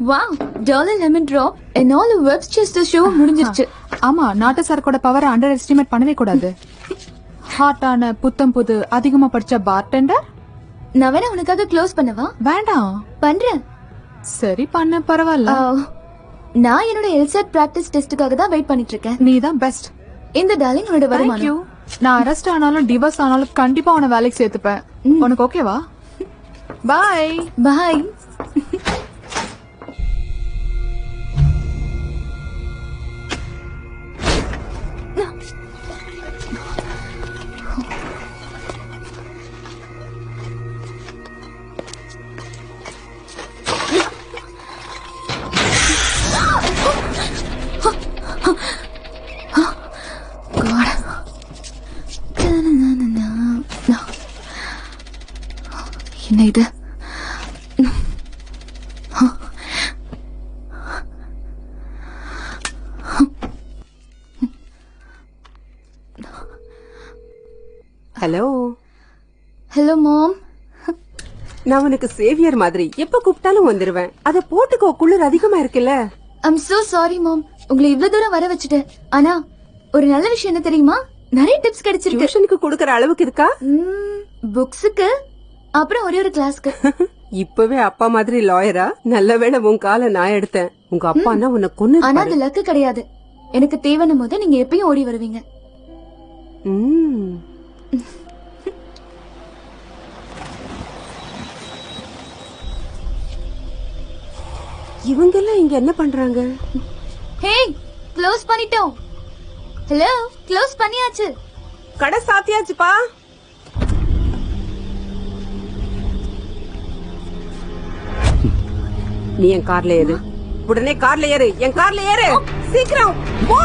Wow, dollar lemon drop and all the webs just show முடிஞ்சிருச்சு. ஆமா, நாட்டு சரக்கோட பவரை அண்டர் எஸ்டிமேட் பண்ணவே கூடாது. ஹாட்டான புத்தம் புது அதிகமா படிச்ச பார்டெண்டர். நான் வேணா உனக்காக க்ளோஸ் பண்ணவா? வேண்டாம், பண்றேன். சரி பண்ண, பரவாயில்ல. நான் என்னோட எல்சாட் பிராக்டிஸ் டெஸ்டுக்காக தான் வெயிட் பண்ணிட்டு இருக்கேன். நீ தான் பெஸ்ட். இந்த டார்லிங் உன்னோட வருமானம். நான் அரெஸ்ட் ஆனாலும் டிவோர்ஸ் ஆனாலும் கண்டிப்பா உன வேலைக்கு சேர்த்துப்பேன். உனக்கு ஓகேவா? பாய் பாய். என்ன இது? ஹலோ. Hello ma'am. நான் உனக்கு சேவியர் மாதிரி எப்ப கூப்பிட்டாலும் வந்துருவேன். அத போட்டுக்கோ, குளிர் அதிகமா இருக்குல்ல. ஐம் சோ சாரி மாம், உங்களை இவ்வளவு தூரம் வர வச்சுட்டேன். ஆனா ஒரு நல்ல விஷயம் என்ன தெரியுமா? நிறைய டிப்ஸ் கிடைச்சிருக்கு. டியூஷனுக்கு கொடுக்கற அளவுக்கு இருக்கா? புக்ஸுக்கு, அப்புறம் ஒரே ஒரு கிளாஸ்க்கு. இப்பவே அப்பா மாதிரி லாயரா? நல்ல வேளை உன் காலை நான் எடுத்தேன். உங்க அப்பான்னா உன்னை கொன்னு. ஆனா அது லக்கு கிடையாது. எனக்கு தேவைன்னும் போது நீங்க எப்பயும் ஓடி வருவீங்க. இவங்க எல்லாம் இங்க என்ன பண்றாங்க? ஹே, க்ளோஸ் பண்ணிட்டோம். ஹலோ, க்ளோஸ் பண்ணியாச்சு. கடை சாத்தியாச்சுப்பா. நீ என் கார்ல ஏறு. உடனே கார்ல ஏறு. என் கார்ல ஏறு. சீக்கிரம் போ.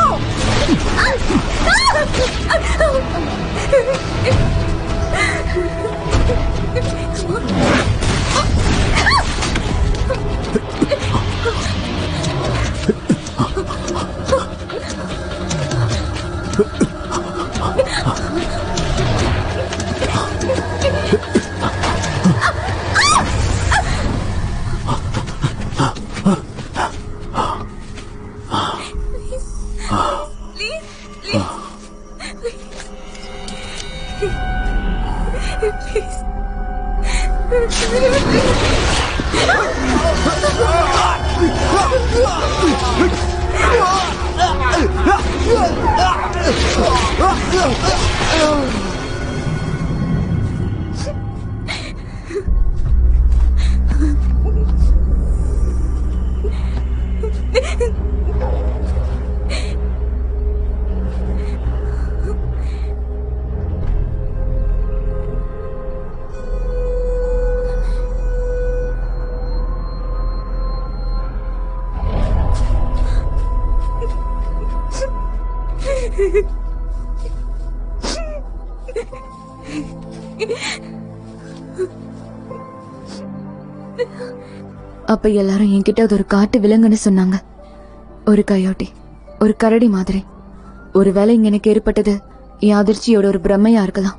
அப்ப எல்லாரும் என்கிட்ட அது ஒரு காட்டு விலங்குன்னு சொன்னாங்க. ஒரு கயோட்டி, ஒரு கரடி மாதிரி. ஒருவேளை இங்க எனக்கு ஏற்பட்டது என் அதிர்ச்சியோட ஒரு பிரம்மையா இருக்கலாம்,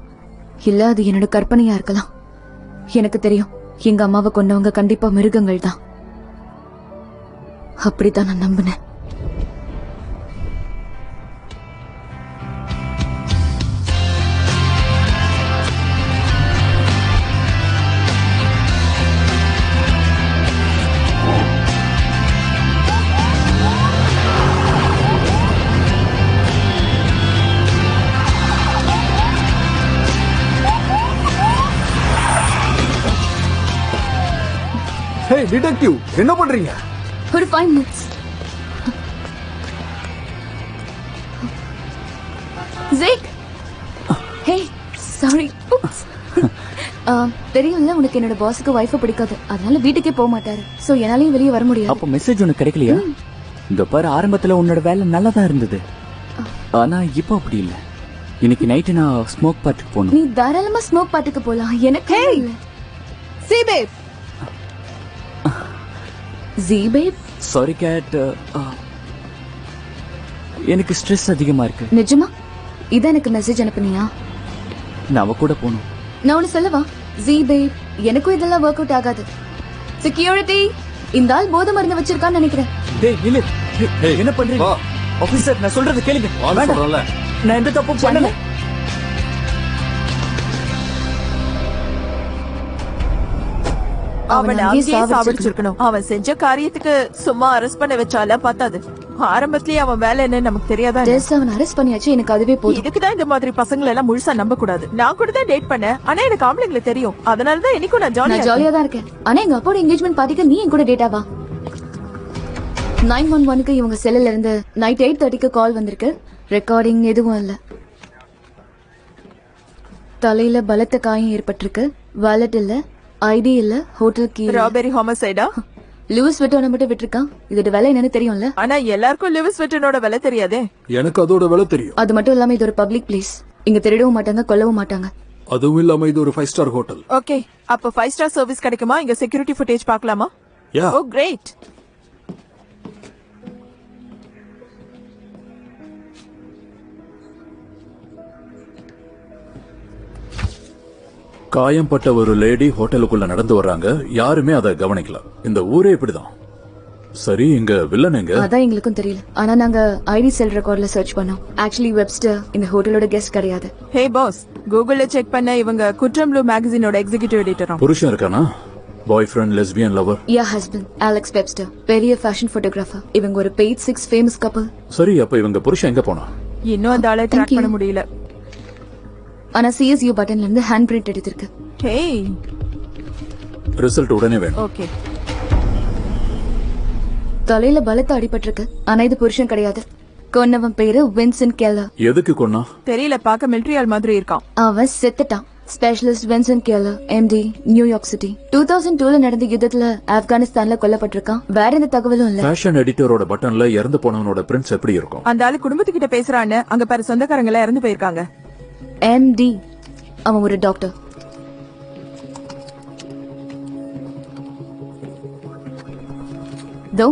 இல்ல அது என்னோட கற்பனையா இருக்கலாம். எனக்கு தெரியும், எங்க அம்மாவை கொண்டவங்க கண்டிப்பா மிருகங்கள் தான். அப்படித்தான் நான் நம்பினேன். ஹே டிடெக்டிவ், என்ன பண்றீங்க? ஒரு 5 minutes. ஜேக், ஹே சாரி. தெரியும்ல, உனக்கு என்னோட பாஸுக்கு வைஃபை பிடிக்காது, அதனால வீட்டுக்கே போக மாட்டாரு. சோ என்னாலயும் வெளியே வர முடியாது. அப்ப மெசேஜ் உனக்கு கிடைக்கலையா? இந்த பாரு, ஆரம்பத்துல உன்னோட வேலை நல்லா தான் இருந்தது, ஆனா இப்போ அப்படி இல்ல. இன்னைக்கு நைட்டு நான் ஸ்மோக் பார்ட்டிக்கு போகணும். நீ தாராளமா ஸ்மோக் பார்ட்டிக்கு போலாம், எனக்கு இல்ல. சீபேப். ஜீபேப், சாரி கேட், எனக்கு ஸ்ட்ரெஸ் அதிகமா இருக்கு. நிஜமா? இதான் எனக்கு மெசேஜ் அனுப்புனியா? நான் அவ கூட போகணும். நான் ஒண்ணு சொல்லவா? ஜி பேப், எனக்கும் இதெல்லாம் ஒர்க் அவுட் ஆகாது. செக்யூரிட்டி, இந்த ஆள் போதை மருந்து வச்சிருக்கான்னு நினைக்கிறேன். டேய் நில்லு. ஏய், என்ன பண்றீங்க? வா. ஆபீசர், நான் சொல்றது கேளுங்க. வான்னு வேண்டாம். சொல்றேன்ல. நான் எந்த தப்பும் பண்ணல. அவனை அங்கேயே அங்கேயே சாவடிச்சிருக்கணும். சாவடிச்சிருக்கணும். அவன் செஞ்ச காரியத்துக்கு சும்மா அரெஸ்ட் பண்ண வச்சால பத்தாது. ஆரம்பத்திலேயே அவன் வேலை என்னன்னு நமக்கு தெரியாதா என்ன? டெஸ் அவன் அரெஸ்ட் பண்ணியாச்சு, எனக்கு அதுவே போதும். இதுக்குதான் இந்த மாதிரி பசங்களை எல்லாம் முழுசா நம்ப கூடாது. நான் கூட தான் டேட் பண்ணேன், ஆனா எனக்கு ஆம்பளைங்களை தெரியும். அதனாலதான் இன்னைக்கும் நான் நான் ஜாலியா ஜாலியா தான் இருக்கேன். ஆனா எங்க அப்பாவோட என்கேஜ்மெண்ட் பார்ட்டிக்கு நீ என் கூட டேட்டா வா. 911க்கு இவங்க செல்லுல இருந்து நைட் 8:30க்கு கால் வந்திருக்கு. ரெக்கார்டிங் எதுவும் இல்ல. தலையில பலத்த காயம் ஏற்பட்டிருக்கு. வாலெட் இல்ல, ஐடி இல்ல, ஹோட்டல் கீ. ராபெரி ஹோமசைடா? லூஸ் விட்டோன மட்டும் விட்டுருக்கான். இதோட விலை என்னன்னு தெரியும்ல? ஆனா எல்லாருக்கும் லிவிஸ் வெட்டனோட விலை தெரியாதே. எனக்கு அதோட விலை தெரியும். அது மட்டும் இல்லாம இது ஒரு பப்ளிக் பிளேஸ். இங்க திருடவும் மாட்டாங்க, கொல்லவும் மாட்டாங்க. அதுவும் இல்லாம இது ஒரு 5 ஸ்டார் ஹோட்டல். ஓகே, அப்ப 5 ஸ்டார் சர்வீஸ் கிடைக்குமா? இங்க செக்யூரிட்டி ஃபுட்டேஜ் பார்க்கலாமா? யா. ஓ கிரேட். காயம்பட்ட ஒரு லேடி ஹோட்டலுக்குள்ள நடந்து வர்றாங்க. யாருமே அதை கவனிக்கல. இந்த ஊரே இப்படிதான். சரி, இங்க வில்லன் எங்க? அதான் எங்களுக்கும் தெரியல. ஆனா நாங்க ஐடி செல் ரெக்கார்ட்ல சர்ச் பண்ணோம். ஆக்சுவலி வெப்ஸ்டர் இந்த ஹோட்டலோட கெஸ்ட் கிடையாது. ஹே பாஸ், கூகுள்ல செக் பண்ண இவங்க குற்றம் ப்ளூ மேகசினோட எக்ஸிகியூட்டிவ் எடிட்டரும். புருஷன் இருக்கானா? பாய் ஃப்ரெண்ட், லெஸ்பியன், லவர்? யா ஹஸ்பண்ட் அலெக்ஸ் வெப்ஸ்டர், பெரிய ஃபேஷன் போட்டோகிராஃபர். இவங்க ஒரு பேஜ் 6 ஃபேமஸ் கப்பல். சரி, அப்ப இவங்க புருஷன் எங்க போனா? இன்னும் அந்த ஆளை Thank ட்ராக் you. பண்ண முடியல. ஆனா சிஎஸ்யூ பட்டன்ல இருந்து ஹேண்ட் பிரிண்ட் எடுத்திருக்கு. ஹே, ரிசல்ட் உடனே வேணும். ஓகே. தலையில பலத்த அடிபட்டிருக்கு. ஆனா இது புருஷன் கிடையாது. கொன்னவன் பேரு வின்சென்ட் கெல்லர். எதுக்கு கொன்னா? தெரியல, பார்க்க மிலிட்டரி ஆள் மாதிரி இருக்கான். அவன் செத்துட்டான். Specialist Vincent Keller, MD, New York city. 2002ல நடந்த யுத்தத்துல ஆப்கானிஸ்தான்ல கொல்லப்பட்டிருக்கான். வேற எந்த தகவலும் இல்ல. ஃபேஷன் எடிட்டரோட பட்டன்ல இறந்து போனவனோட பிரிண்ட்ஸ் எப்படி இருக்கும்? அந்த ஆளு குடும்பத்துக்கிட்ட பேசுறான்னு அங்க பாரு, சொந்தக்காரங்க எல்லாம் இறந்து போயிருக்காங்க. எம்டி, அவன் ஒரு டாக்டர். தோ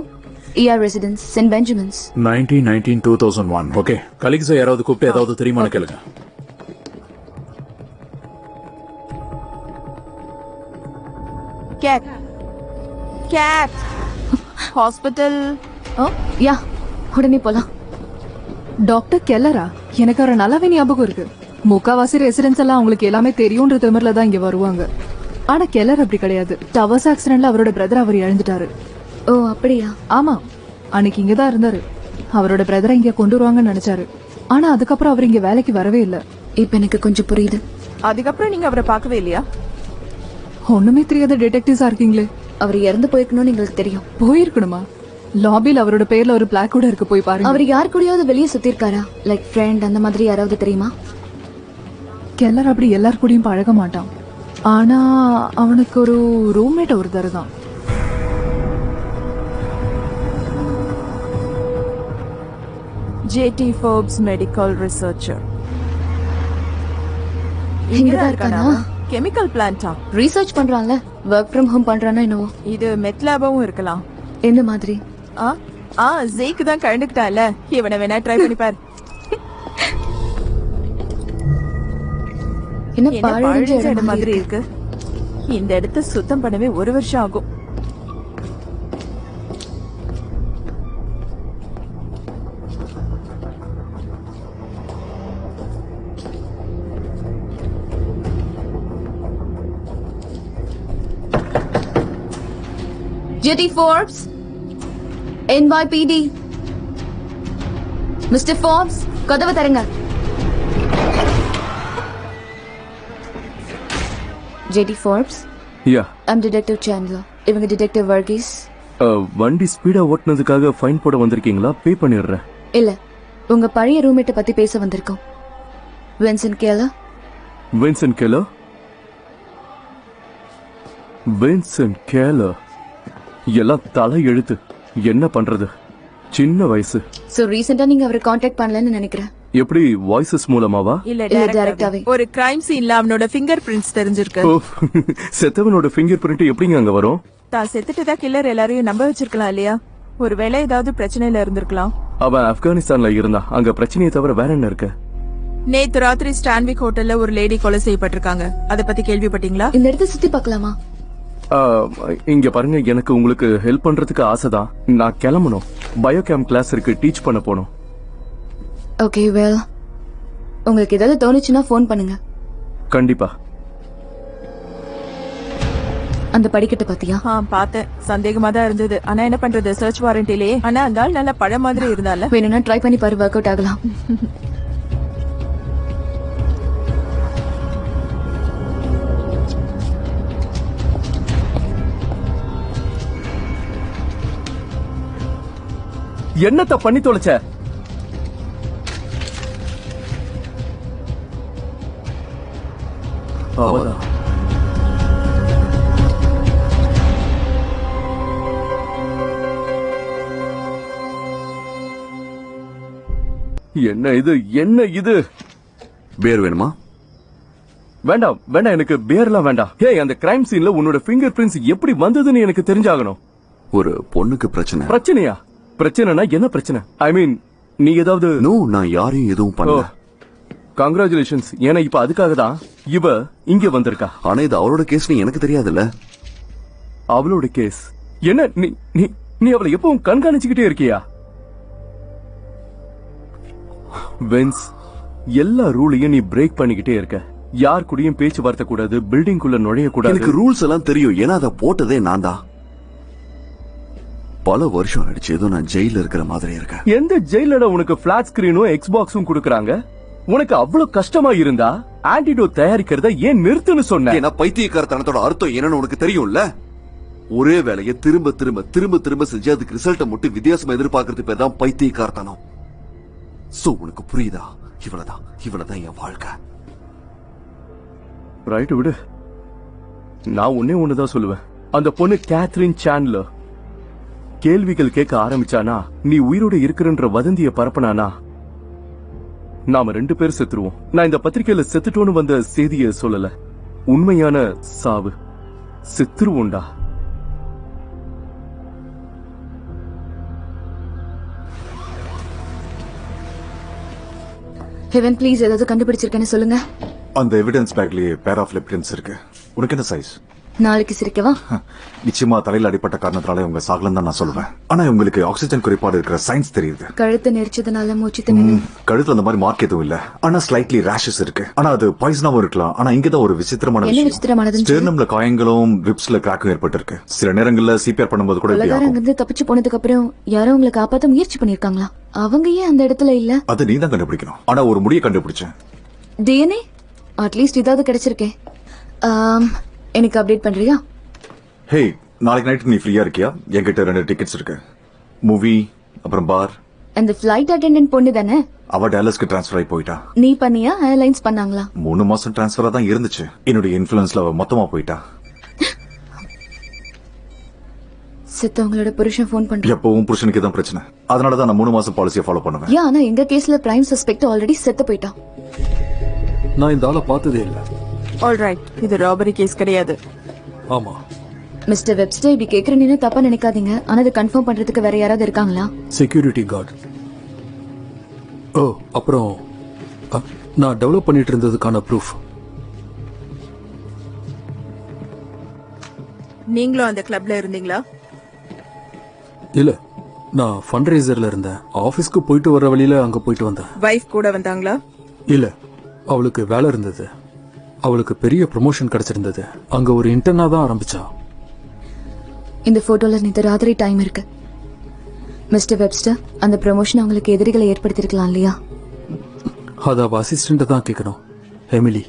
ER ரெசிடென்ஸ் சென்ட் பெஞ்சமின்ஸ். 1919 2001. ஓகே, கலீக்ஸை யாராவது கூப்பிட்டு ஏதாவது தெரியுமான்னு கேளுங்க. Gate gate hospital. யா, உடனே போலாம். டாக்டர் கெல்லரா? எனக்கு ஒரு நல்லாவே ஞாபகம் இருக்கு. முக்காவாசி ரெசிடென்ட்ஸ் எல்லாம் அவங்களுக்கு எல்லாமே தெரியும்ன்ற திமிர்ல தான் இங்க வருவாங்க. ஆனா கெல்லர் அப்படி கிடையாது. டவர்ஸ் ஆக்சிடென்ட்ல அவரோட பிரதர் அவர் இழந்துட்டாரு. ஓ அப்படியா? ஆமா, அன்னைக்கு இங்கதான் இருந்தாரு. அவரோட பிரதரை இங்க கொண்டு வருவாங்கன்னு நினைச்சாரு. ஆனா அதுக்கப்புறம் அவர் இங்க வேலைக்கு வரவே இல்ல. இப்ப எனக்கு கொஞ்சம் புரியுது. அதுக்கப்புறம் நீங்க அவரை பார்க்கவே இல்லையா? ஒண்ணுமே தெரியாத டிடெக்டிவ்ஸா இருக்கீங்களே. அவர் இறந்து போயிருக்கணும்னு எங்களுக்கு தெரியும். போயிருக்கணுமா? லாபில அவரோட பேர்ல ஒரு பிளாக் கூட இருக்கு, போய் பாருங்க. அவர் யார் கூடயாவது வெளியே சுத்தி இருக்காரா? லைக் ஃப்ரெண்ட் அந்த மாதிரி யாராவது தெரியுமா? கெல்லர் அப்படி எல்லார் கூடயும் பழக மாட்டான். ஆனா அவனுக்கு ஒரு ரூம்மேட் ஒருத்தர் தான். JD Forbes medical researcher. இங்கதான் இருக்கானா? கெமிக்கல் பிளான்டா? ரீசர்ச் பண்றான்ல, ஒர்க் ஃப்ரம் ஹோம் பண்றானா என்னவோ. இது மெத்லாபாவும் இருக்கலாம். எந்த மாதிரி? ஜெய்க்கு தான் கண்டுக்கிட்டால, இவனை வேணா ட்ரை பண்ணி பாரு. என்ன என்ன பாழடைஞ்ச பழஞ்ச இடம் இடம் மாதிரி மாதிரி இருக்கு. இருக்கு. இந்த இடத்த சுத்தம் பண்ணவே 1 வருஷம் ஆகும். JD Forbes, NYPD. Mister Forbes, கதவை தருங்க. JD Forbes, yeah, I'm detective Chandler. இவங்க டிடெக்டிவ் வர்கீஸ். வண்டி ஸ்பீடா ஓட்டுனதுக்காக ஃபைன் போட வந்திருக்கீங்களா? பே பண்ணிடுறேன். இல்ல, உங்க பழைய ரூம்மேட்டை பத்தி பேச வந்திருக்கோம். வின்சென்ட் கேலர். வின்சென்ட் கேலர்? வின்சென்ட் கேலர்? எல்லாம் தலை எழுத்து. என்ன பண்றது? சின்ன வயசு. சோ ரீசெண்டா நீங்க அவரை காண்டாக்ட் பண்ணலன்னு நினைக்கிறேன். எப்படி, வாய்ஸஸ் மூலமாவா? இல்ல, இல்ல, டைரக்டாவே. டைரக்டாவே. ஒரு கிரைம் சீன்ல அவனோட ஃபிங்கர் பிரிண்ட்ஸ் தெரிஞ்சிருக்கு. ஓ, செத்தவனோட ஃபிங்கர் பிரிண்ட் எப்படிங்க அங்க வரும்? தான் செத்துட்டுதான் கில்லர் எல்லாரையும் நம்ப வச்சிருக்கலாம் இல்லையா? ஒருவேளை ஏதாவது பிரச்சனையில இருந்திருக்கலாம். அவன் ஆப்கானிஸ்தான்ல இருந்தான். அங்க பிரச்சனையை தவிர வேற என்ன இருக்கு? நேத்து ராத்திரி ஸ்டான்விக் ஹோட்டல்ல ஒரு லேடி கொலை செய்யப்பட்டிருக்காங்க. அத பத்தி கேள்விப்பட்டீங்களா? இந்த இடத்த சுத்தி பார்க்கலாமா? இங்க பாருங்க, எனக்கு உங்களுக்கு ஹெல்ப் பண்றதுக்கு ஆசைதான். நான் கிளம்பணும். பயோகேம் கிளாஸ் இருக்கு, டீச் பண்ண போகணும். ஓகே வெல், உங்களுக்கு ஏதாவது தோணுச்சுன்னா ஃபோன் பண்ணுங்க. கண்டிப்பா. அந்த படிக்கட்டு பாத்தியா? பார்த்தேன். சந்தேகமா தான் இருந்தது. ஆனா என்ன பண்றது, சர்ச் வாரண்டிலேயே. ஆனா அந்த ஆள் நல்ல பழ மாதிரி இருந்தால. வேணும்னா ட்ரை பண்ணி பாரு, ஒர்க் அவுட் ஆகலாம். என்னத்த பண்ணி தொலைச்ச? அவதான். என்ன இது, என்ன இது? பேர் வேணுமா? வேண்டாம் வேண்டாம், எனக்கு பேர்லாம் வேண்டாம். ஹே, அந்த கிரைம் சீன்ல உன்னோட ஃபிங்கர் பிரிண்ட்ஸ் எப்படி வந்ததுன்னு எனக்கு தெரிஞ்சாகணும். ஒரு பொண்ணுக்கு பிரச்சனை. பிரச்சனையா? பிரச்சனைனா என்ன பிரச்சனை? ஐ மீன், நீ ஏதாவது? நோ, நான் யாரையும் எதுவும் பண்ணல. கங்க்ராச்சுலேஷன்ஸ். ஏன்னா இப்ப அதுக்காக தான் இவ இங்க வந்திருக்கா. ஆனா இது அவளோட கேஸ்னு எனக்கு தெரியாதுல்ல. அவளோட கேஸ் என்ன? நீ நீ நீ அவளை எப்பவும் கண்காணிச்சுக்கிட்டே இருக்கியா? வென்ஸ், எல்லா ரூலையும் நீ பிரேக் பண்ணிக்கிட்டே இருக்க. யார் கூடயும் பேச்சுவார்த்தை கூடாது, பில்டிங் குள்ள நுழைய கூடாது. எனக்கு ரூல்ஸ் எல்லாம் தெரியும், ஏன்னா அதை போட்டதே நான் தான். பல வருஷம் ஆயிடுச்சு, ஏதோ நான் ஜெயில இருக்கிற மாதிரி இருக்கேன். எந்த ஜெயிலோட உனக்கு பிளாட் ஸ்கிரீனும் எக்ஸ்பாக்ஸும் கொடுக்கறாங்க? உனக்கு அவ்வளவு கஷ்டமா இருந்தா ஆன்டிடோட் தயாரிக்கிறத ஏன் நிறுத்துன்னு சொன்ன? ஏன்னா பைத்தியக்காரத்தனத்தோட அர்த்தம் என்னன்னு உனக்கு தெரியும்ல. ஒரே வேலையை திரும்ப திரும்ப திரும்ப திரும்ப செஞ்சு அதுக்கு ரிசல்ட்டை மட்டும் வித்தியாசமா எதிர்பார்க்கறது பேர் தான் பைத்தியக்காரத்தனம். சோ உனக்கு புரியுதா? இவ்வளவுதான் என் வாழ்க்கை. ரைட், விடு. நான் ஒன்னே ஒண்ணுதான் சொல்லுவேன். அந்த பொண்ணு கேத்ரின் சாண்ட்லர் கேள்விகள் கேட்க ஆரம்பிச்சானா, நீ உயிரோட இருக்கிறன்ற வதந்திய பரப்பனானா, நாம 2 பேர் செத்துருவோம். நான் இந்த பத்திரிகையில செத்துட்டோன்னு வந்த செய்திய சொல்லல. உண்மையான சாவு. செத்துருவோண்டா. ஹெவன் ப்ளீஸ், ஏதாவது கண்டுபிடிச்சிருக்கேன்னு சொல்லுங்க. அந்த எவிடன்ஸ் பேக்லயே பேர் ஆஃப் லிப்டன்ஸ் இருக்கு. உனக்கு என்ன சைஸ்? நாளைக்கு சிரிக்கவா? நிச்சயமா தலையில அடிப்பட்ட காரணத்தால உங்க சாகலன்னு தான் நான் சொல்லுவேன். ஆனா உங்களுக்கு ஆக்சிஜன் குறைபாடு இருக்கிற சயின்ஸ் தெரியுது. கழுத்தை நெரிச்சதுனால மூச்சு திணறல். கழுத்துல அந்த மாதிரி மார்க் எதுவும் இல்ல. ஆனா ஸ்லைட்லி ரேஷஸ் இருக்கு. ஆனா அது பாய்சனாவும் இருக்கலாம். ஆனா இங்கதான் ஒரு விசித்திரமான என்ன விசித்திரமானது? ஸ்டெர்னம்ல காயங்களும் ரிப்ஸ்ல கிராக்கும் ஏற்பட்டிருக்கு. சில நேரங்கள்ல சிபிஆர் பண்ணும்போது கூட இப்படி ஆகும். இருந்து தப்பிச்சு போனதுக்கு அப்புறம் யாரோ உங்களை காப்பாத்த முயற்சி பண்ணிருக்காங்களா? அவங்க ஏன் அந்த இடத்துல இல்ல? அது நீ தான் கண்டுபிடிக்கணும். ஆனா ஒரு முடிய கண்டுபிடிச்சேன். டிஎன்ஏ அட்லீஸ்ட் இதாவது கிடைச்சிருக்கே. எனக்கு அப்டேட் பண்றியா? ஹே, நாளைக்கு நைட் நீ ஃப்ரீயா இருக்கியா? என்கிட்ட 2 டிக்கெட்ஸ் இருக்கு. மூவி அப்புறம் பார். அந்த ஃளைட் அட்டெண்டன்ட் பொண்ணு தானே? அவ டாலஸ்க்கு ட்ரான்ஸ்ஃபர் ஆகி போயிட்டா. நீ பண்ணியா? ஏர்லைன்ஸ் பண்ணாங்களா? 3 மாசம் ட்ரான்ஸ்ஃபரா தான் இருந்துச்சு. என்னுடைய இன்ஃப்ளூயன்ஸ்ல அவ மொத்தமா போயிட்டா. செத்தவங்களோட புருஷன் ஃபோன் பண்றான். எப்பவும் புருஷனுக்கு தான் பிரச்சனை. அதனாலதான் நான் 3 மாசம் பாலிசியை ஃபாலோ பண்ணுவேன். ஏன்? ஆனா எங்க கேஸ்ல பிரைம் சஸ்பெக்ட் ஆல்ரெடி செத்து போயிட்டான். நான் இந்த ஆளை பார்த்ததே இல்ல. ஆல்ரைட், இது ராபரி கேஸ் கிடையாது. ஆமா. மிஸ்டர் வெப்ஸ்டர், இப்படி கேக்குறேன்னு தப்பா நினைக்காதீங்க. ஆனா அது கன்ஃபார்ம் பண்றதுக்கு வேற யாராவது இருக்காங்களா? Security guard. ஓ, அப்புறம் நான் டெவலப் பண்ணிட்டு இருந்ததுக்கான ப்ரூஃப். நீங்களும் அந்த கிளப்ல இருந்தீங்களா? இல்ல, நான் ஃபண்ட் ரைசர்ல இருந்தேன். ஆபீஸ்க்கு போயிட்டு வர வழியில அங்க போயிட்டு வந்தேன். வைஃப் கூட வந்தாங்களா? இல்ல, அவளுக்கு வேலை இருந்தது. அவளுக்கு பெரிய ப்ரமோஷன் கிடைச்சிருந்தது. அங்க ஒரு இன்டர்னா தான் ஆரம்பிச்சா. இந்த போட்டோல நேத்து ராத்திரி டைம் இருக்கு. மிஸ்டர் வெப்ஸ்டர், அந்த ப்ரமோஷன் அவங்களுக்கு எதிரிகளை ஏற்படுத்திருக்கலாம் இல்லையா? அது அவ அசிஸ்டன்ட் தான் கேட்கணும். எமிலி.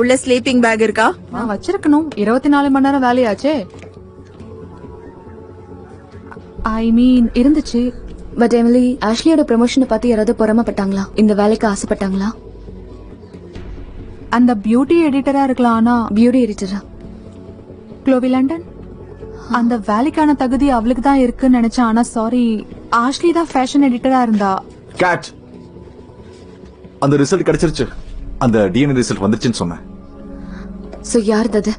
உள்ள ஸ்லீப்பிங் பேக் இருக்கா? வச்சிருக்கணும். 24 மணி நேரம் வேலையாச்சே. ஐ மீன் இருந்துச்சு. பட் எமிலி, ஆஷ்லியோட ப்ரமோஷனை பார்த்து யாராவது பொறாமப்பட்டாங்களா? இந்த வேலைக்கு ஆசைப்பட்டாங்களா? அந்த பியூட்டி எடிட்டரா இருக்கலாம். ஆனா பியூட்டி எடிட்டரா? க்ளோவி லண்டன் அந்த வேலைக்கான தகுதி அவளுக்கு தான் இருக்குன்னு நினைச்சேன். ஆனா சாரி, ஆஷ்லி தான் ஃபேஷன் எடிட்டரா இருந்தா. கேட், அந்த ரிசல்ட் கிடைச்சிருச்சு. அந்த டிஎன்ஏ ரிசல்ட் வந்துருச்சுன்னு சொன்னேன். சோ யார் அது?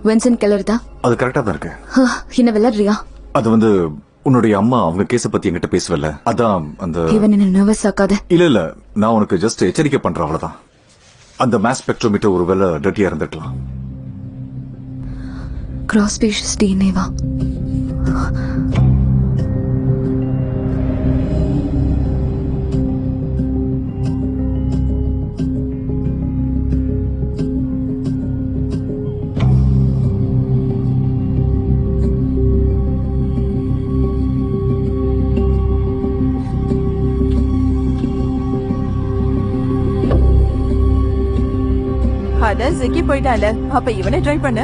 வின்சென்ட் கெல்லர் தான். அது கரெக்டா தான் இருக்கு. என்ன விளையாடுறியா? அது வந்து உன்னுடைய அம்மா அவங்க கேஸ பத்தி என்கிட்ட பேசவில்ல. அதான் அந்த இவன் என்ன நர்வஸ் ஆக்காத. இல்ல நான் உனக்கு ஜஸ்ட் எச்சரிக்கை பண்றேன் அவ்வளவுதான். அந்த மாஸ் ஸ்பெக்ட்ரோமீட்டர் ஒருவேளை டர்ட்டியா இருந்திருக்கலாம். கிராஸ் ஸ்பீஷியஸ் டிஎன்ஏவா? அதான் ஜிக்கி போயிட்டால, அப்ப இவனை ட்ரை பண்ண.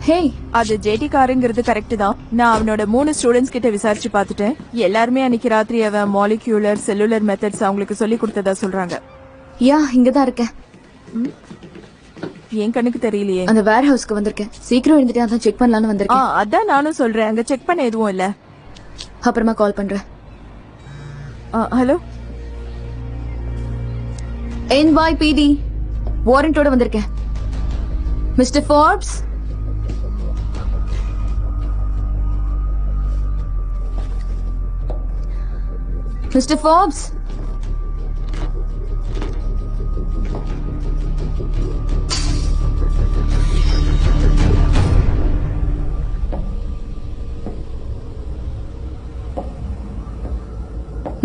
ஹே, அது ஜேடி காருங்கிறது கரெக்ட் தான். நான் அவனோட 3 ஸ்டூடெண்ட்ஸ் கிட்ட விசாரிச்சு பார்த்துட்டேன். எல்லாருமே அன்னைக்கு ராத்திரி அவன் மாலிக்யூலர் செல்லுலர் மெத்தட்ஸ் அவங்களுக்கு சொல்லி கொடுத்ததா சொல்றாங்க. யா இங்கதான் இருக்கேன். என் கண்ணுக்கு தெரியலையே. அந்த வேர் ஹவுஸ்க்கு வந்திருக்கேன். சீக்கிரம் எழுந்துட்டு அதான் செக் பண்ணலாம்னு வந்திருக்கேன். அதான் நானும் சொல்றேன், அங்க செக் பண்ண எதுவும் இல்ல. அப்புறமா கால் பண்றேன். ஹலோ, NYPD வாரண்டோட வந்திருக்கேன். Mister Forbes, mister Forbes,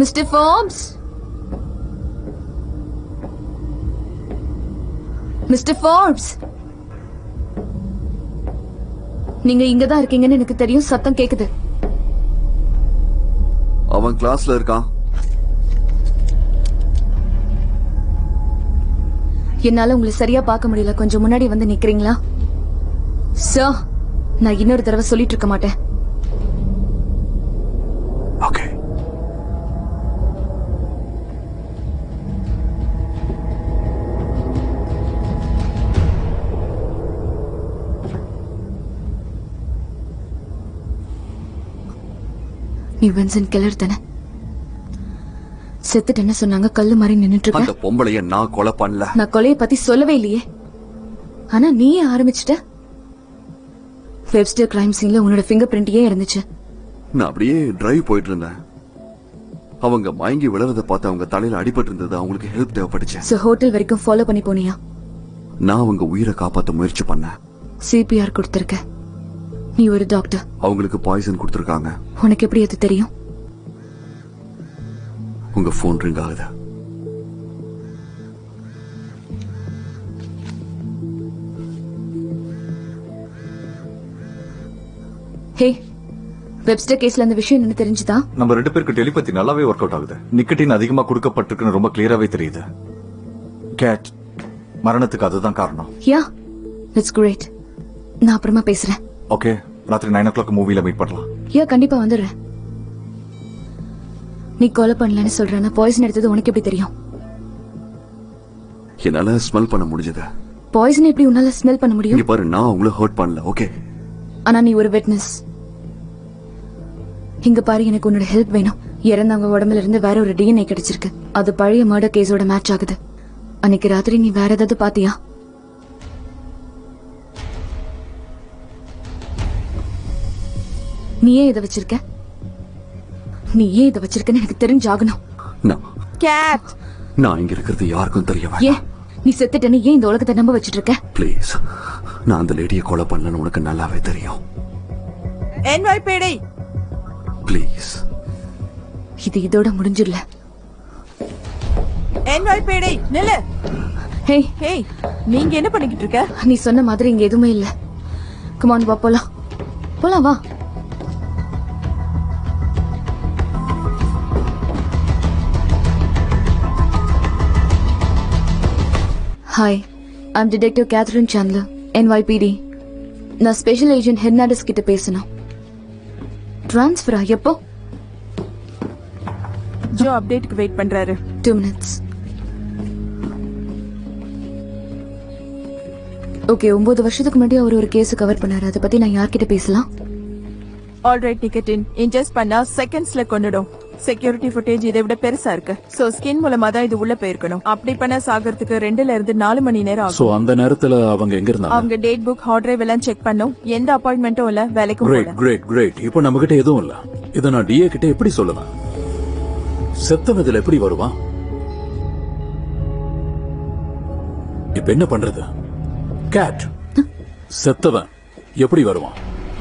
mister Forbes, mister Forbes, நீங்க இங்கதான் இருக்கீங்கன்னு எனக்கு தெரியும். சத்தம் கேக்குது. அவன் கிளாஸ்ல இருக்கான். என்னால உங்களை சரியா பார்க்க முடியல. கொஞ்சம் முன்னாடி வந்து நிக்கிறீங்களா? சார், நான் இன்னொரு தடவை சொல்லிட்டு இருக்க மாட்டேன். ஓகே. நீ வின்சென்ட் கெல்லர் தானே? செத்துட்டேன்னு சொன்னாங்க. கல்லு மாதிரி நின்னுட்டு இருக்க. அந்த பொம்பளைய நான் கொலை பண்ணல. நான் கொலையை பத்தி சொல்லவே இல்லையே. ஆனா நீயே ஆரம்பிச்சிட்ட. வெப்ஸ்டர் கிரைம் சீன்ல உன்னோட ஃபிங்கர் பிரிண்ட் இருந்துச்சு. நான் அப்படியே டிரைவ் போயிட்டு இருந்தேன். அவங்க மயங்கி விழுறத பார்த்து அவங்க தலையில அடிபட்டு இருந்தது. அவங்களுக்கு ஹெல்ப் தேவைப்பட்டுச்சு. சோ ஹோட்டல் வரைக்கும் ஃபாலோ பண்ணி போனியா? நான் அவங்க உயிரை காப்பாத்த முயற்சி பண்ணேன். CPR கொடுத்திருக்க. நீ ஒரு டாக்டர். அவங்களுக்கு பாய்சன் கொடுத்திருக்காங்க. உனக்கு எப்படி அது தெரியும்? உங்க போன் ரிங் ஆகுது. ஹே, வெப்ஸ்டர் கேஸ்ல அந்த விஷயம் என்ன தெரிஞ்சுதா? நம்ம 2 பேருக்கு டெலிபதி நல்லாவே ஒர்க் அவுட் ஆகுது. நிக்கட்டின் அதிகமா கொடுக்கப்பட்டிருக்குன்னு ரொம்ப கிளியராவே தெரியுது. கேட் மரணத்துக்கு அதுதான் காரணம். யா, இட்ஸ் கிரேட். நான் அப்புறமா பேசுறேன். ஓகே, ராத்திரி 9 o'clock மூவில மீட் பண்ணலாம். யா, கண்டிப்பா வந்துடுறேன். நீ கொலை பண்ணலன்னு சொல்றேன்னா பாய்சன் எடுத்தது உனக்கு எப்படி தெரியும்? என்னால ஸ்மெல் பண்ண முடிஞ்சது. பாய்சன் எப்படி உன்னால ஸ்மெல் பண்ண முடியும்? இங்க பாரு, நான் உங்களை ஹர்ட் பண்ணல. ஓகே, ஆனா நீ ஒரு விட்னஸ். இங்க பாரு, எனக்கு உன்னோட ஹெல்ப் வேணும். இறந்தவங்க உடம்புல இருந்து வேற ஒரு DNA கிடைச்சிருக்கு. அது பழைய மர்டர் கேஸோட மேட்ச் ஆகுது. அன்னைக்கு ராத்திரி நீ வேற ஏதாவது பாத்தியா? நீ ஏன் இதை வச்சிருக்க? நீ ஏன் இதை வச்சிருக்கன்னு எனக்கு தெரிஞ்சாகணும். கேட், நான் இங்க இருக்கிறது யாருக்கும் தெரிய ஏன் வேண்டாம். நீ செத்துட்டேன்னு ஏன் இந்த உலகத்தை நம்ப வச்சிட்டு இருக்க? ப்ளீஸ், நான் அந்த லேடியை கொலை பண்ணலன்னு உனக்கு நல்லாவே தெரியும். NYPD please. இது இதோட முடிஞ்சிடல. NYPD நில்லு. ஹே, ஹே, நீங்க என்ன பண்ணிக்கிட்டு இருக்க? நீ சொன்ன மாதிரி இங்க எதுவுமே இல்ல. கம் ஆன், வா போலாம். போலாம் வா. Hi, I'm detective Catherine Chandler, NYPD. நான் ஸ்பெஷல் ஏஜென்ட் ஹெர்னாண்டஸ் கிட்ட பேசணும். டிரான்ஸ்ஃபரா? எப்போ? ஜோ அப்டேட்க்கு வெயிட் பண்றாரு. 2 minutes. ஓகே, 9 வருஷத்துக்கு முன்னாடி அவர் ஒரு கேஸ் கவர் பண்ணாரு. அதை பத்தி நான் யார்கிட்ட பேசலாம்? ஆல்ரைட் நிக்கட்டின் இன்ஜெஸ்ட் பண்ணா செகண்ட்ஸ்ல கொன்னுடும். செக்யூரிட்டி ஃபுட்டேஜ் இதை விட பெருசா இருக்கு. சோ ஸ்கின் மூலமா தான் இது உள்ள போயிருக்கணும். அப்படி பண்ண சாகிறதுக்கு 2 இருந்து 4 மணி நேரம் சோ ஆகும். அந்த நேரத்துல அவங்க எங்க இருந்தாங்க? அவங்க டேட் புக், ஹார்ட் டிரைவ் எல்லாம் செக் பண்ணோம். எந்த அப்பாயின்மெண்ட்டும் இல்ல, வேலைக்கும் கிரேட் போல. Great great. இப்போ நம்ம கிட்ட எதுவும் இல்ல. இத நான் டிஏ கிட்ட எப்படி சொல்லுவேன்? செத்தவன் இதுல எப்படி வருவான்? இப்ப என்ன பண்றது? கேட் செத்தவன் எப்படி வருவான்?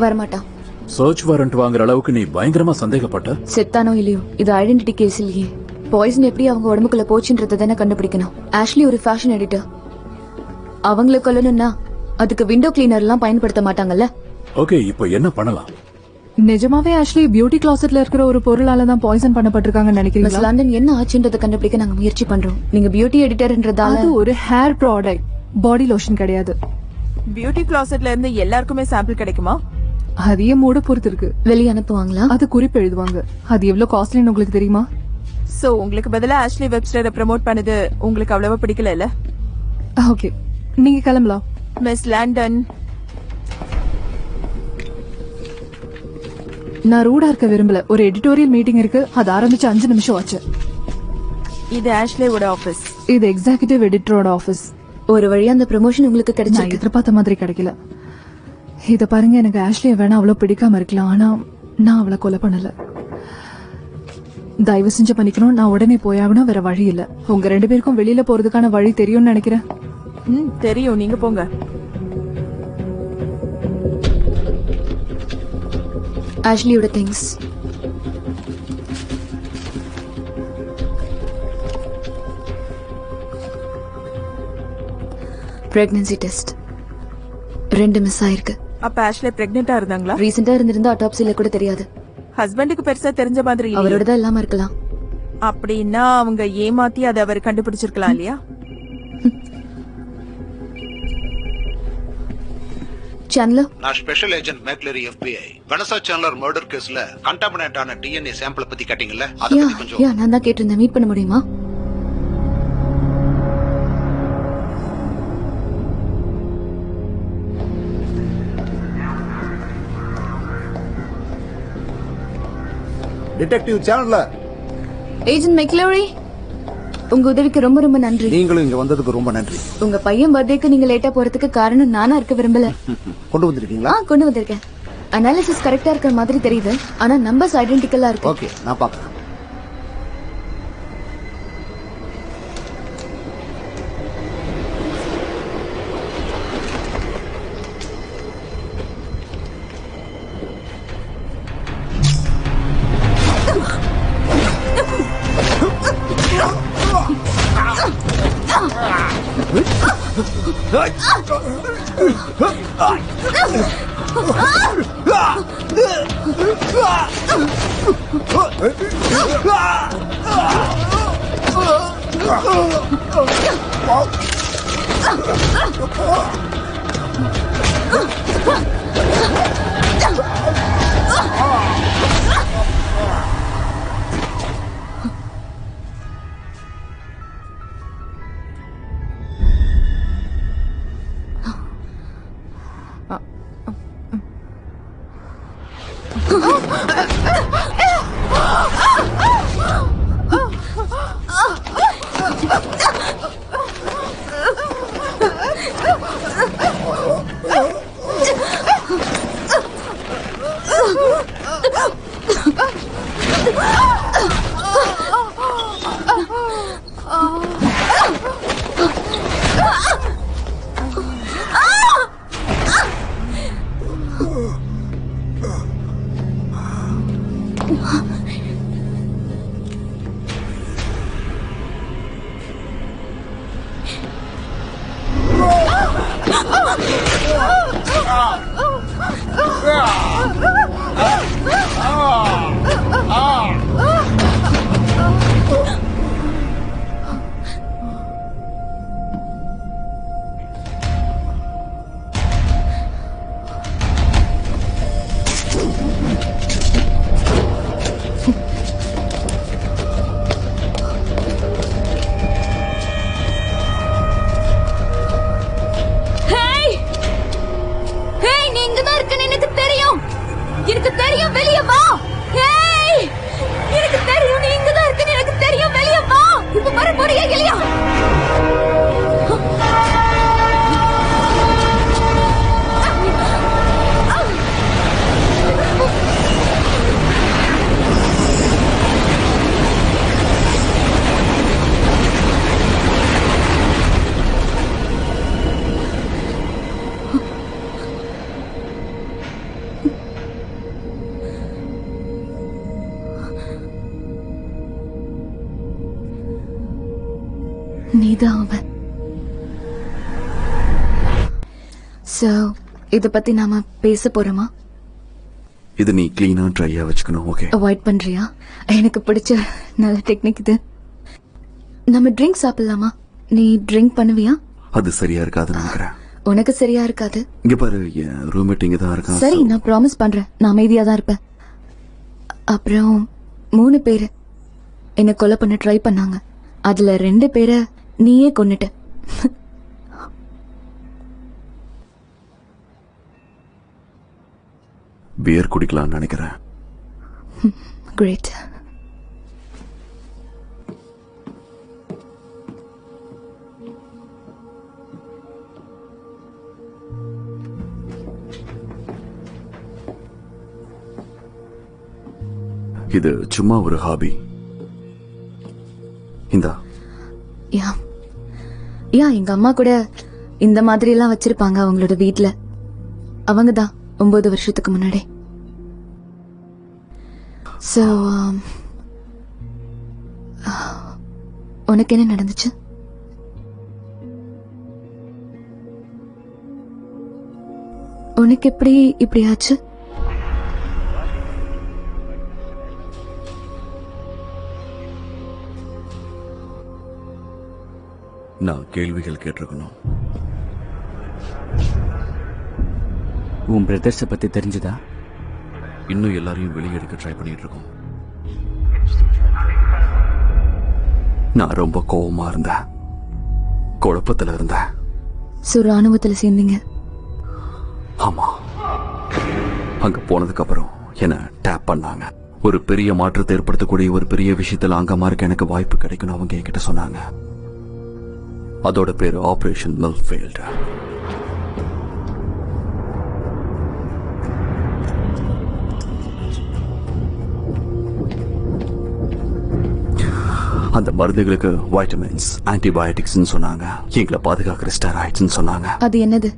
வரமாட்டான். சர்ச் வாரண்ட் வாங்குற அளவுக்கு நீ பயங்கரமா சந்தேகப்பட்ட? செத்தானோ இல்லையோ, இது ஐடென்டிட்டி கேஸ் இல்லையே. பாய்சன் எப்படி அவங்க உடம்புக்குள்ள போச்சுன்றத தானே கண்டுபிடிக்கணும். ஆஷ்லி ஒரு ஃபேஷன் எடிட்டர். அவங்கள கொல்லணும்னா அதுக்கு விண்டோ கிளீனர் எல்லாம் பயன்படுத்த மாட்டாங்கல்ல. ஓகே, இப்போ என்ன பண்ணலாம்? நிஜமாவே ஆக்சுவலி பியூட்டி கிளாசெட்ல இருக்கிற ஒரு பொருளால தான் பாய்சன் பண்ணப்பட்டிருக்காங்கன்னு மிஸ் நினைக்கிறீங்களா? லண்டன் என்ன ஆச்சுன்றத கண்டுபிடிக்க நாங்க முயற்சி பண்றோம். நீங்க பியூட்டி எடிட்டர்ன்றதால அது ஒரு ஹேர் ப்ராடக்ட், பாடி லோஷன் கிடையாது. பியூட்டி கிளாசெட்ல இருந்து எல்லாருக்குமே சாம்பிள் கிடைக்குமா? அதையே மூட பொறுத்து இருக்கு. வெளியே அனுப்புவாங்களா? அது குறிப்பு எழுதுவாங்க. அது எவ்வளவு காஸ்ட்லின்னு உங்களுக்கு தெரியுமா? சோ உங்களுக்கு பதிலா ஆஷ்லி வெப்ஸ்டரை ப்ரோமோட் பண்ணது உங்களுக்கு அவ்வளவா பிடிக்கல இல்ல? ஓகே, நீங்க கிளம்பலாம். மிஸ் லண்டன், நான் ரூடா இருக்க விரும்பல. ஒரு எடிட்டோரியல் மீட்டிங் இருக்கு, அது ஆரம்பிச்சு 5 நிமிஷம் ஆச்சு. இது ஆஷ்லியோட ஆபீஸ். இது எக்ஸிகியூட்டிவ் எடிட்டரோட ஆபீஸ். ஒரு வழியா அந்த ப்ரமோஷன் உங்களுக்கு நான் கிடைச்சிருக்கு. எதிர்பார்த்த மாதிரி கிடைக்கல. இத பாருங்க, எனக்கு ஆஷ்லியை வேணா அவ்வளவு பிடிக்காம இருக்கலாம், ஆனா நான் அவளை கொலை பண்ணல. தயவு செஞ்சு பண்ணிக்கணும், நான் உடனே போயாகணும், வேற வழி இல்ல. உங்க 2 பேருக்கும் வெளியில போறதுக்கான வழி தெரியும்னு நினைக்கிறேன். தெரியும், நீங்க போங்க. ஆஷ்லியோட திங்ஸ். பிரெக்னன்சி டெஸ்ட் 2 மிஸ் ஆயிருக்கு. அப்ப ஆஷ்லி பிரெக்னெண்டா இருந்தாங்களா? ரீசெண்டா இருந்திருந்தா அட்டாப்சில கூட தெரியாது. ஹஸ்பண்டுக்கு பெருசா தெரிஞ்ச மாதிரி இல்லையே. அவரோட தான் இல்லாம இருக்கலாம். அப்படின்னா அவங்க ஏமாத்தி அதை அவர் கண்டுபிடிச்சிருக்கலாம் இல்லையா? சேனலர், நான் special agent மேக்லரி FBI. Vanessa சேனலர் murder கேஸ்ல கண்டாமினேட் ஆன DNA சாம்பிள் பத்தி கேட்டீங்கல்ல, அத பத்தி கொஞ்சம். நான் தான் கேட்டிருந்தேன். மீட் பண்ண முடியுமா? டிடெக்டிவ் சேனலர். ஏஜென்ட் மெக்லரி, உங்க உதவிக்கு ரொம்ப ரொம்ப நன்றி. நீங்களும் இங்க வந்ததுக்கு ரொம்ப நன்றி. உங்க பையன் பர்த்டேக்கு நீங்க லேட்டா போறதுக்கு காரணம் நானா இருக்க விரும்பல. கொண்டு வந்திருக்கீங்களா? கொண்டு வந்திருக்கேன். அனாலிசிஸ் கரெக்டா இருக்கிற மாதிரி தெரியுது, ஆனா நம்பர்ஸ் ஐடென்டிக்கலா இருக்கு. ஓகே, நான் பாக்கிறேன். நீங்க தான் இருக்குன்னு எனக்கு தெரியும். நீதான் அவன். சோ இத பத்தி நாம பேச போறோமா? இது நீ கிளீனா ட்ரையா வச்சுக்கணும். ஓகே, அவாய்ட் பண்றியா? எனக்கு பிடிச்ச நல்ல டெக்னிக் இது. நம்ம ட்ரிங்க் சாப்பிடலாமா? நீ ட்ரிங்க் பண்ணுவியா? அது சரியா இருக்காதுன்னு நினைக்கிறேன். உனக்கு சரியா இருக்காது. இங்க பாரு, என் ரூம்மேட் இங்க தான் இருக்கான். சரி, நான் ப்ராமிஸ் பண்றேன், நான் அமைதியா தான் இருப்பேன். அப்புறம் 3 பேரு என்ன கொலை பண்ண ட்ரை பண்ணாங்க. அதுல 2 பேரை நீயே கொன்னுட்ட. பியர் குடிக்கலாம்னு நினைக்கிறேன். கிரேட். இது சும்மா ஒரு ஹாபி. இந்தா. யா எங்க அம்மா கூட இந்த மாதிரி எல்லாம் வச்சிருப்பாங்க அவங்களோட வீட்ல. அவங்க தான் 9 வருஷத்துக்கு முன்னாடி. சோ உனக்கு என்ன நடந்துச்சு? உனக்கு எப்படி இப்படி ஆச்சு? நான் கேள்விகள் கேட்டிருக்கணும். உன் பிரதர்ஸை பத்தி தெரிஞ்சுதா? இன்னும் எல்லாரையும் வெளியெடுக்க ட்ரை பண்ணிட்டு இருக்கோம். நான் ரொம்ப கோவமா இருந்தேன், குழப்பத்துல இருந்தேன். ராணுவத்துல சேர்ந்தீங்க? ஆமா. அங்க போனதுக்கு அப்புறம் என்ன டேப் பண்ணாங்க. ஒரு பெரிய மாற்றத்தை ஏற்படுத்தக்கூடிய ஒரு பெரிய விஷயத்துல அங்கமா இருக்க எனக்கு வாய்ப்பு கிடைக்கணும் அவங்க என்கிட்ட சொன்னாங்க. அதோட பேரு ஆபரேஷன் மில்ஃபீல்ட். அந்த மருந்துகளுக்கு வைட்டமின்ஸ், ஆன்டிபயோட்டிக்ஸ் சொன்னாங்க. எங்களை பாதுகாக்கிற ஸ்டெராய்ட்ஸ் சொன்னாங்க. அது என்னது?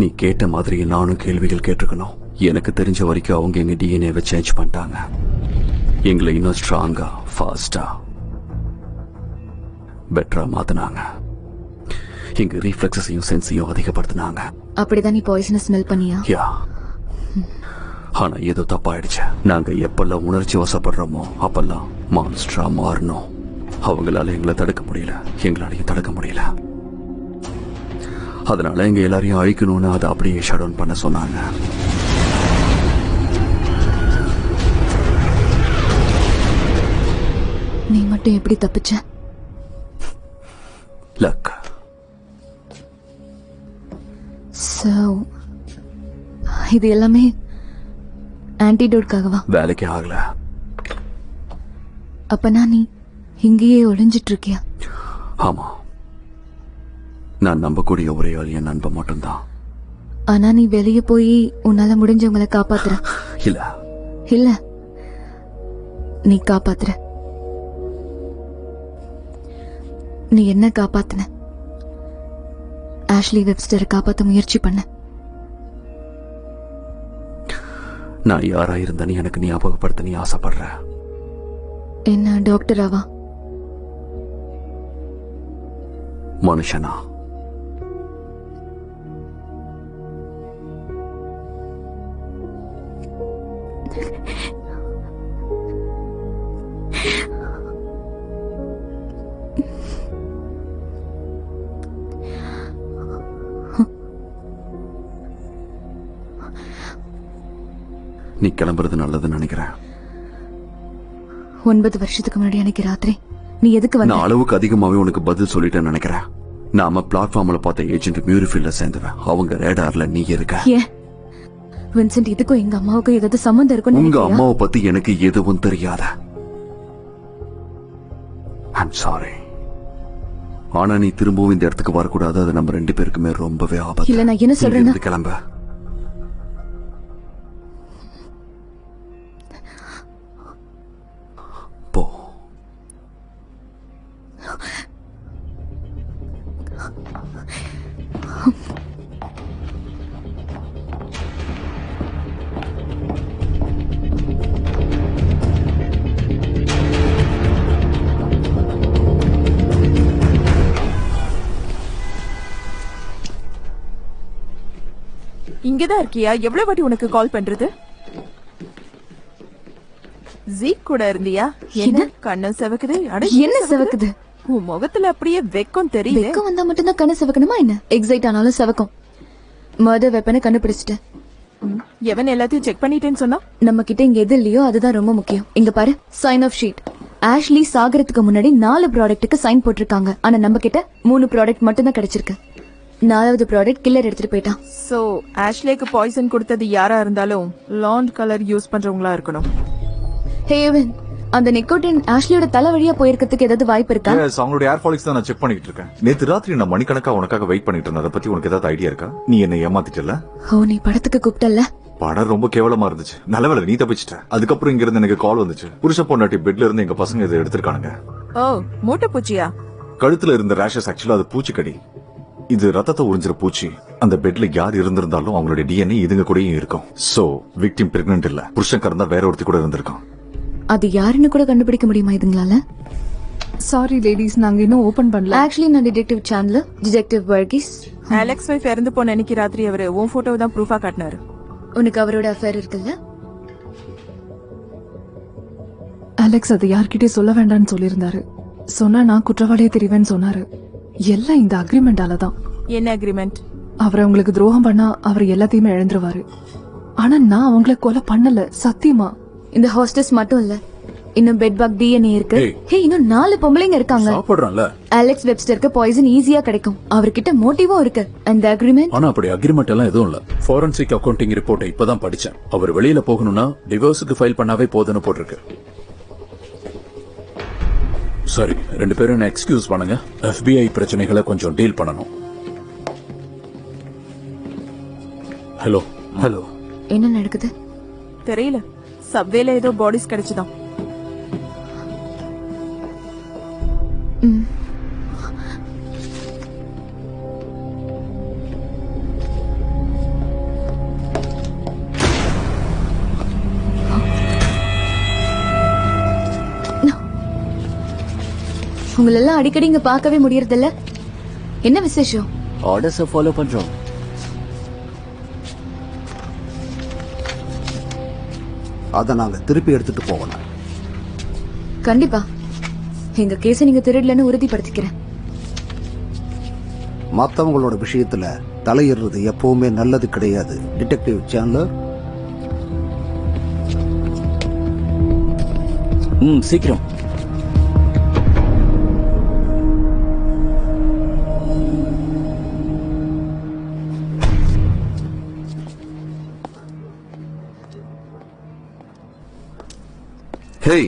நீ கேட்ட மாதிரி நானும் கேள்விகள் கேட்டிருக்கணும். எனக்கு தெரிஞ்ச வரைக்கும் அவங்க எங்க டிஎன்ஏவை சேஞ்ச் பண்ணிட்டாங்க. எங்களை இன்னும் ஸ்ட்ராங்கா, ஃபாஸ்டா, பெட்டரா மாத்தினாங்க. எங்க ரீஃப்ளெக்ஸையும் சென்ஸையும் அதிகப்படுத்தினாங்க. அப்படிதான் நீ பாய்சனை ஸ்மெல் பண்ணியா? யா. ஆனா ஏதோ தப்பாயிடுச்சு. நாங்க எப்பெல்லாம் உணர்ச்சி வசப்படுறோமோ அப்பெல்லாம் மான்ஸ்டரா மாறணும். அவங்களால எங்களை தடுக்க முடியல, எங்களாலையும் தடுக்க முடியல. அதனால எங்க எல்லாரையும் அழிக்கணும்னு அதை அப்படியே ஷட் டவுன் பண்ண சொன்னாங்க. நீ மட்டும் எப்படி தப்பிச்ச? லக். சோ இது எல்லாமே ஆன்டிடோட்காகவா? வேலைக்கு ஆகல. அப்பனா நீ இங்கேயே ஒளிஞ்சிட்டு இருக்கியா? ஆமா. நான் நம்பக்கூடிய ஒரே ஆள் என் நண்பன் மட்டும்தான். ஆனா நீ வெளியே போய் உன்னால முடிஞ்சவங்களை காப்பாத்துற. இல்ல இல்ல, நீ காப்பாத்துற. நீ என்ன காப்பாத்துன? ஆஷ்லி வெப்ஸ்டரை காப்பாத்த முயற்சி பண்ண. நான் யாரா இருந்தேன்னு எனக்கு ஞாபகப்படுத்த நீ ஆசைப்படுற. என்ன டாக்டராவா? மனுஷனா? நீ கிளம்புறது நல்லதுன்னு நினைக்கிறேன். 9 வருஷத்துக்கு முன்னாடி அன்னைக்கு ராத்திரி நீ எதுக்கு வந்த? நான் அளவுக்கு அதிகமாவே உனக்கு பதில் சொல்லிட்டேன்னு நினைக்கிறேன். நாம பிளாட்ஃபார்ம்ல பார்த்த ஏஜென்ட் மியூரிஃபீல்ட்ல சேர்ந்தவன். அவங்க ரேடார்ல நீ இருக்க. ஏன் வின்சென்ட், இதுக்கும் எங்க அம்மாவுக்கும் ஏதாவது சம்பந்தம் இருக்கும்? உங்க அம்மாவை பத்தி எனக்கு எதுவும் தெரியாத. I'm sorry. ஆனா நீ திரும்பவும் இந்த இடத்துக்கு வரக்கூடாது. அது நம்ம 2 பேருக்குமே ரொம்பவே ஆபத்து. இல்ல, நான் என்ன சொல்றேன்னா, கிளம்ப. போ. இங்கதான் இருக்கியா? எவ்வளவு வாட்டி உனக்கு கால் பண்றது? ஜீக் கூட இருந்தியா? என்ன கண்ணு செவக்குது? அட என்ன செவக்குது? உன் முகத்துல அப்படியே வெக்கம் தெரியுது. வெக்கம் வந்தா மட்டும்தான் கண்ணு செவக்கணுமா என்ன? எக்ஸைட் ஆனாலும் செவக்கும். மர்டர் வெப்பனை கண்டுபிடிச்சிட்டேன். எவன் எல்லாத்தையும் செக் பண்ணிட்டேன்னு சொன்னா? நம்ம கிட்ட இங்க எது இல்லையோ அதுதான் ரொம்ப முக்கியம். இங்க பாரு, சைன் ஆஃப் ஷீட். ஆஷ்லி சாகறதுக்கு முன்னாடி 4 ப்ராடக்ட்டுக்கு சைன் போட்டிருக்காங்க. ஆனா நம்ம கிட்ட 3 ப்ராடக்ட் மட்டும் தான் கிடைச்சிருக்கு. 4வது ப்ராடக்ட் கில்லர் எடுத்துட்டு போயிட்டான். சோ ஆஷ்லேக்கு பாய்சன் கொடுத்தது யாரா இருந்தாலும் லாண்ட் கலர் யூஸ் பண்றவங்களா இருக்கணும். ஹேவன், அந்த நிக்கோட்டின் ஆஷ்லியோட தலை வழியா போயிருக்கிறதுக்கு ஏதாவது வாய்ப்பு இருக்கா? அவங்களோட ஏர் ஃபாலிக்ஸ் தான் நான் செக் பண்ணிட்டு இருக்கேன். நேத்து ராத்திரி நான் மணிக்கணக்கா உனக்காக வெயிட் பண்ணிட்டு இருந்தேன். அதை பத்தி உனக்கு ஏதாவது ஐடியா இருக்கா? நீ என்ன ஏமாத்திட்டல? ஓ, நீ படத்துக்கு கூப்பிட்டல? படம் ரொம்ப கேவலமா இருந்துச்சு. நல்ல வேளை நீ தப்பிச்சிட்ட. அதுக்கப்புறம் இங்க இருந்து எனக்கு கால் வந்துச்சு. புருஷ பொண்டாட்டி பெட்ல இருந்து எங்க பசங்க இதை எடுத்திருக்கானுங்க. ஓ, மூட்டை பூச்சியா? கழுத்துல இருந்த ரேஷஸ் ஆக்சுவலா அது பூச்சிக்கடி. இது ரத்தத்தை உறிஞ்சிற பூச்சி. அந்த பெட்ல யார் இருந்திருந்தாலும் அவங்களுடைய டிஎன்ஏ இதுங்க கூடயும் இருக்கும். சோ விக்டிம் பிரெக்னன்ட் இல்ல, புருஷன் கறந்தா வேற ஒருத்தி கூட இருந்திருக்கும். அது யாருன்னு கூட கண்டுபிடிக்க முடியுமா இதுங்களால? சாரி லேடிஸ், நாங்க இன்னும் ஓபன் பண்ணல. ஆக்சுவலி நான் detective Chandler, detective Varghese. Alex wife இறந்து போன அன்னைக்கு ராத்திரி அவரு உன் போட்டோ தான் ப்ரூஃபா காட்டினாரு. உனக்கு அவரோட அஃபேர் இருக்குல்ல? அலெக்ஸ் அது யார்கிட்டயும் சொல்ல வேண்டாம்னு சொல்லியிருந்தாரு. சொன்னா நான் குற்றவாளியே தெரிவேன்னு சொன்னாரு. எல்லாம் இந்த அக்ரிமெண்டால தான். என்ன அக்ரிமெண்ட்? அவரை உங்களுக்கு துரோகம் பண்ணா அவர் எல்லாத்தையுமே இழந்துருவாரு. ஆனா நான் அவங்களை கொலை பண்ணல, சத்தியமா. இந்த ஹாஸ்டஸ் மட்டும் இல்ல, இன்னும் பெட் பக் டிஎன்ஏ இருக்கு. ஹே, இன்னும் 4 பொம்பளைங்க இருக்காங்க. சாப்பிடுறான்ல. அலெக்ஸ் வெப்ஸ்டருக்கு பாய்சன் ஈஸியா கிடைக்கும். அவர்கிட்ட மோட்டிவும் இருக்கு. அந்த அக்ரிமெண்ட். ஆனா அப்படி அக்ரிமெண்ட் எல்லாம் எதுவும் இல்ல. ஃபாரன்சிக் அக்கவுண்டிங் ரிப்போர்ட்டை இப்பதான் படிச்சேன். அவர் வெளியில போகணும்னா டிவோர்ஸுக்கு ஃபைல் பண்ணாவே போதுன்னு போட்டிருக்கு. சரி, 2 பேரும் என்ன எக்ஸ்கியூஸ் பண்ணுங்க. FBI பிரச்சனைகளை கொஞ்சம் டீல் பண்ணணும். ஹலோ. ஹலோ. என்ன நடக்குது? தெரியல. சப்வேல ஏதோ பாடிஸ் கிடைச்சுதான். உங்களெல்லாம் அடிக்கடி இங்க பார்க்கவே முடியறதில்ல. என்ன விசேஷம்? ஆர்டர்ஸை ஃபாலோ பண்றோம். அதை நாங்க திருப்பி எடுத்துட்டு போகணும். கண்டிப்பா. எங்க கேஸை நீங்க திருடலன்னு உறுதிப்படுத்திக்கிறேன். மத்தவங்களோட விஷயத்துல தலையிடுறது எப்பவுமே நல்லது கிடையாது. Detective Chandler. சீக்கிரம். ஹேய்.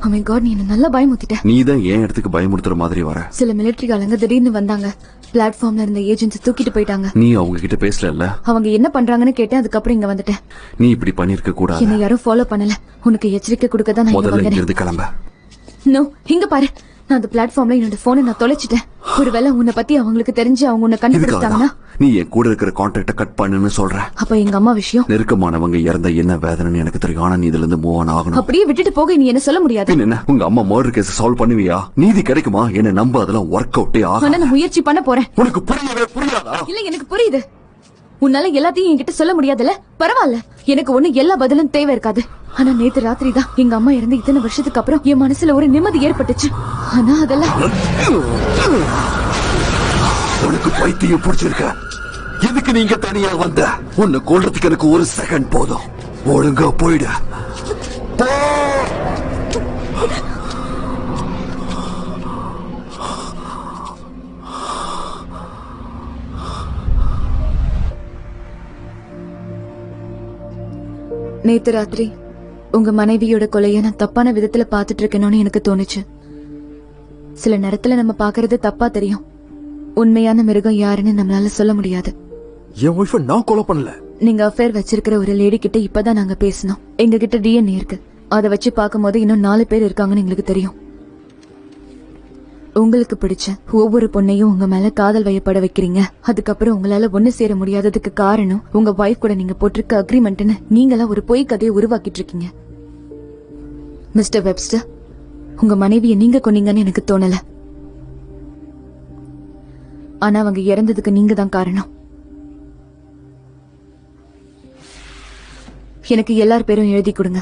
Oh my God, நீ என்ன நல்லா பயமுத்திட்ட. நீ தான் ஏன் இடத்துக்கு பயமுறுத்துற மாதிரி வர. சில மிலிட்டரி ஆளுங்க திடீர்னு வந்தாங்க. பிளாட்ஃபார்ம்ல இருந்த ஏஜென்ட்ஸ் தூக்கிட்டு போயிட்டாங்க. நீ அவங்க கிட்ட பேசல? அவங்க என்ன பண்றாங்கன்னு கேட்டேன். அதுக்கப்புறம் இங்க வந்துட்டேன். நீ இப்படி பண்ணிருக்க கூடாது. என்ன யாரும் ஃபாலோ பண்ணல. உனக்கு எச்சரிக்கை கொடுக்க தான் நான் இங்க முதல்ல வந்தேன். இருந்து கிளம்ப. நோ, இங்க பாரு. நான் அந்த பிளாட்ஃபார்ம்ல என்னோட போனை நான் தொலைச்சிட்டேன். ஒருவேளை உன்னை பத்தி அவங்களுக்கு தெரிஞ்சு அவங்க உன்னை கண்டுபிடிச்சாங்கன்னா நீ என் கூட இருக்கிற கான்டாக்ட கட் பண்ணுன்னு சொல்ற. அப்ப எங்க அம்மா விஷயம். நெருக்கமானவங்க இறந்த என்ன வேதனைன்னு எனக்கு தெரியும். ஆனா நீ இதுல இருந்து மூவ் ஆன் ஆகணும். அப்படியே விட்டுட்டு போக நீ என்ன சொல்ல முடியாது. என்ன உங்க அம்மா மர்டர் கேஸ் சால்வ் பண்ணுவியா? நீதி கிடைக்குமா? என்ன நம்ப அதெல்லாம் ஒர்க் அவுட்டே ஆகும். நான் முயற்சி பண்ண போறேன். உனக்கு புரியவே புரியாதா? இல்ல, எனக்கு புரியுது. உன்னால எல்லாத்தையும் என்கிட்ட சொல்ல முடியாதுல்ல. பரவாயில்ல, எனக்கு ஒண்ணு எல்லா பதிலும் தேவை இருக்காது. ஆனா நேத்து ராத்திரி தான் எங்க அம்மா இறந்து இத்தனை வருஷத்துக்கு அப்புறம் என் மனசுல ஒரு நிம்மதி ஏற்பட்டுச்சு. ஆனா அதெல்லாம் உனக்கு பைத்தியம் பிடிச்சிருக்க. எதுக்கு நீங்க தனியா வந்த? உன்னை கொல்றதுக்கு எனக்கு 1 செகண்ட் போதும். ஒழுங்கா போயிடு. நேத்து ராத்திரி உங்க மனைவியோட கொலைய நான் தப்பான விதத்துல பாத்துட்டு இருக்கேன்னு எனக்கு தோணுச்சு. சில நேரத்துல நம்ம பாக்குறது தப்பா தெரியும். உண்மையான மிருகம் யாருன்னு நம்மளால சொல்ல முடியாது. என் ஒய்ஃபை நான் கொலை பண்ணல. நீங்க அஃபேர் வச்சிருக்கிற ஒரு லேடி கிட்ட இப்பதான் நாங்க பேசணும். எங்க கிட்ட டிஎன்ஏ இருக்கு. அதை வச்சு பார்க்கும்போது இன்னும் 4 பேர் இருக்காங்கன்னு எங்களுக்கு தெரியும். உங்களுக்கு பிடிச்ச ஒவ்வொரு பொண்ணையும் உங்க மேல காதல் வயப்பட வைக்கிறீங்க. அதுக்கப்புறம் உங்களால ஒண்ணு சேர முடியாததுக்கு காரணம் உங்க வைஃப் கூட நீங்க போட்டிருக்க அக்ரிமெண்ட்னு நீங்களா ஒரு பொய் கதையை உருவாக்கிட்டு இருக்கீங்க. மிஸ்டர் வெப்ஸ்டர், உங்க மனைவியை நீங்க கொன்னீங்கன்னு எனக்கு தோணல. ஆனா அவங்க இறந்ததுக்கு நீங்க தான் காரணம். எனக்கு எல்லார் பேரும் எழுதி கொடுங்க.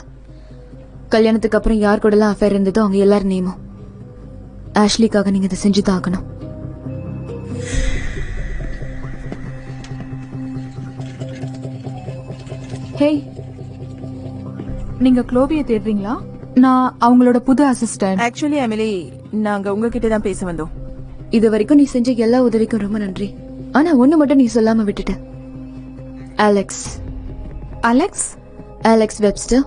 கல்யாணத்துக்கு அப்புறம் யார் கூடலாம் அஃபேர் இருந்ததோ அவங்க எல்லார் நேமும். ஆஷ்லிக்காக நீங்க இதை செஞ்சுதான் ஆகணும். ஹேய், நீங்க க்ளோவியை தேடுறீங்களா? நான் அவங்களோட புது அசிஸ்டன்ட். ஆக்சுவலி எமிலி, நாங்க உங்ககிட்ட தான் பேச வந்தோம். இது வரைக்கும் நீ செஞ்ச எல்லா உதவிக்கும் ரொம்ப நன்றி. ஆனா ஒண்ணு மட்டும் நீ சொல்லாம விட்டுட்ட. அலெக்ஸ். அலெக்ஸ்? Alex Webster.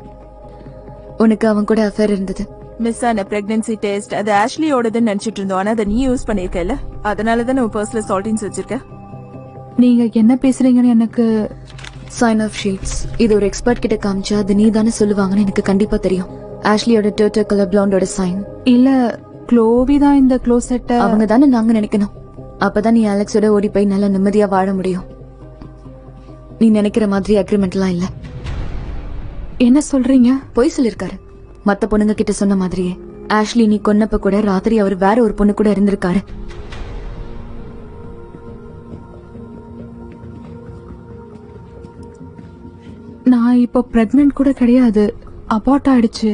உனக்கு அவன் கூட அஃபேர் இருந்தது. மிஸ் ஆன பிரெக்னன்சி டெஸ்ட் அது ஆஷ்லியோடதுன்னு நினைச்சிட்டு இருந்தோம். ஆனா அதை நீ யூஸ் பண்ணிருக்கல, அதனாலதான் உன் பர்ஸ்ல சால்டின்ஸ் வச்சிருக்க. நீங்க என்ன பேசுறீங்கன்னு எனக்கு சைன் ஆஃப் ஷீட்ஸ். இது ஒரு எக்ஸ்பர்ட் கிட்ட காமிச்சா அது நீ தானே சொல்லுவாங்கன்னு எனக்கு கண்டிப்பா தெரியும். ஆஷ்லியோட டர்ட்டர் கலர் பிளாண்டோட சைன். இல்ல, க்ளோவி தான் இந்த க்ளோசெட்ட. அவங்க தானே நாங்க நினைக்கணும். அப்பதான் நீ அலெக்ஸோட ஓடி போய் நல்லா நிம்மதியா வாழ முடியும். நீ நினைக்கிற மாதிரி அக்ரிமெண்ட்லாம் இல்ல. என்ன சொல்றீங்க? பொய் சொல்லிருக்காரு. மத்த பொண்ணுங்க கிட்ட சொன்ன மாதிரியே ஆஷ்லி நீ கொன்னப்ப கூட ராத்திரி அவர் வேற ஒரு பொண்ணு கூட இருந்திருக்காரு. நான் இப்போ பிரெக்னன்ட் கூட கிடையாது, அபார்ட் ஆயிடுச்சு.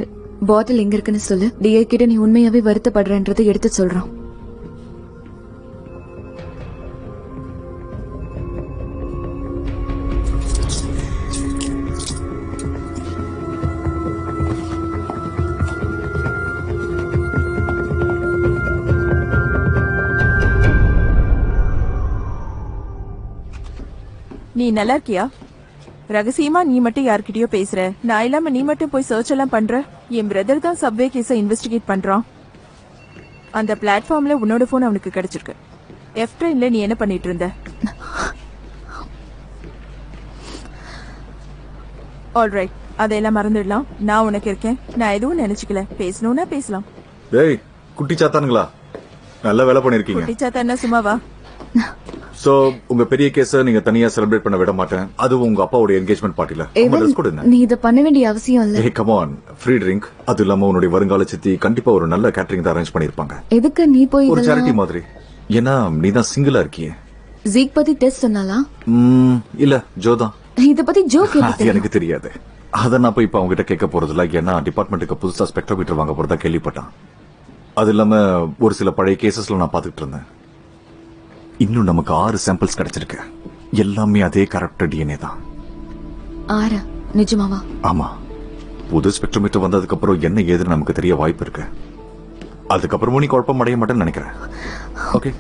பாட்டில் எங்க இருக்குன்னு சொல்லு. டிஏ கிட்ட நீ உண்மையாவே வருத்தப்படுறன்றதை எடுத்து சொல்றோம். நீ நல்லா இருக்கியா? ரகசியமா நீ மட்டும் யார்கிட்டயோ பேசுற. நான் இல்லாம நீ மட்டும் போய் சர்ச் எல்லாம் பண்ற. என் பிரதர் தான் சப்வே கேஸை இன்வெஸ்டிகேட் பண்றான். அந்த பிளாட்ஃபார்ம்ல உன்னோட போன் அவனுக்கு கிடைச்சிருக்கு. எஃப் ட்ரெயின்ல நீ என்ன பண்ணிட்டு இருந்த? ஆல்ரைட், அதையெல்லாம் மறந்துடலாம். நான் உனக்கு இருக்கேன். நான் எதுவும் நினைச்சுக்கல. பேசணும்னா பேசலாம். டேய் குட்டி சாத்தானுங்களா, நல்ல வேலை பண்ணிருக்கீங்க. குட்டி சாத்தா என்ன சும்மாவா? சோ உங்க பெரிய கேஸ நீங்க தனியா செலிப்ரேட் பண்ண விட மாட்டேன். அதுவும் உங்க அப்பாவோட என்கேஜ்மெண்ட் பார்ட்டில. நீ இத பண்ண வேண்டிய அவசியம் இல்ல. ஏய் கம் ஆன், ஃப்ரீ ட்ரிங்க். அது இல்லாம உன்னுடைய வருங்கால சித்தி கண்டிப்பா ஒரு நல்ல கேட்டரிங் தான் அரேஞ்ச் பண்ணிருப்பாங்க. எதுக்கு நீ போய் ஒரு சேரிட்டி மாதிரி? ஏன்னா நீ தான் சிங்கிளா இருக்கியே. ஜீக் பத்தி டெஸ்ட் சொன்னாலா? இல்ல ஜோதான். இத பத்தி ஜோக் எனக்கு தெரியாது. அத நான் போய் இப்ப அவங்க கிட்ட கேட்க போறதில்ல. ஏன்னா டிபார்ட்மெண்ட்டுக்கு புதுசா ஸ்பெக்ட்ரோமீட்டர் வாங்க போறதா கேள்விப்பட்டான். அது இல்லாம ஒரு சில பழைய கேசஸ்ல நான் பாத்துக்கிட்டு இருந்தேன். இன்னும் நமக்கு 6 சாம்பிள்ஸ் கிடைச்சிருக்கு. எல்லாமே அதே கரெக்ட் டிஎன்ஏ தான். 6? நிஜமாவா? ஆமா. புது ஸ்பெக்ட்ரோமீட்டர் வந்ததுக்கு அப்புறம் என்ன ஏதுன்னு நமக்கு தெரிய வாய்ப்பு இருக்கு. அதுக்கப்புறமும் நீ குழப்பம் அடைய மாட்டேன்னு நினைக்கிறேன். ஓகே.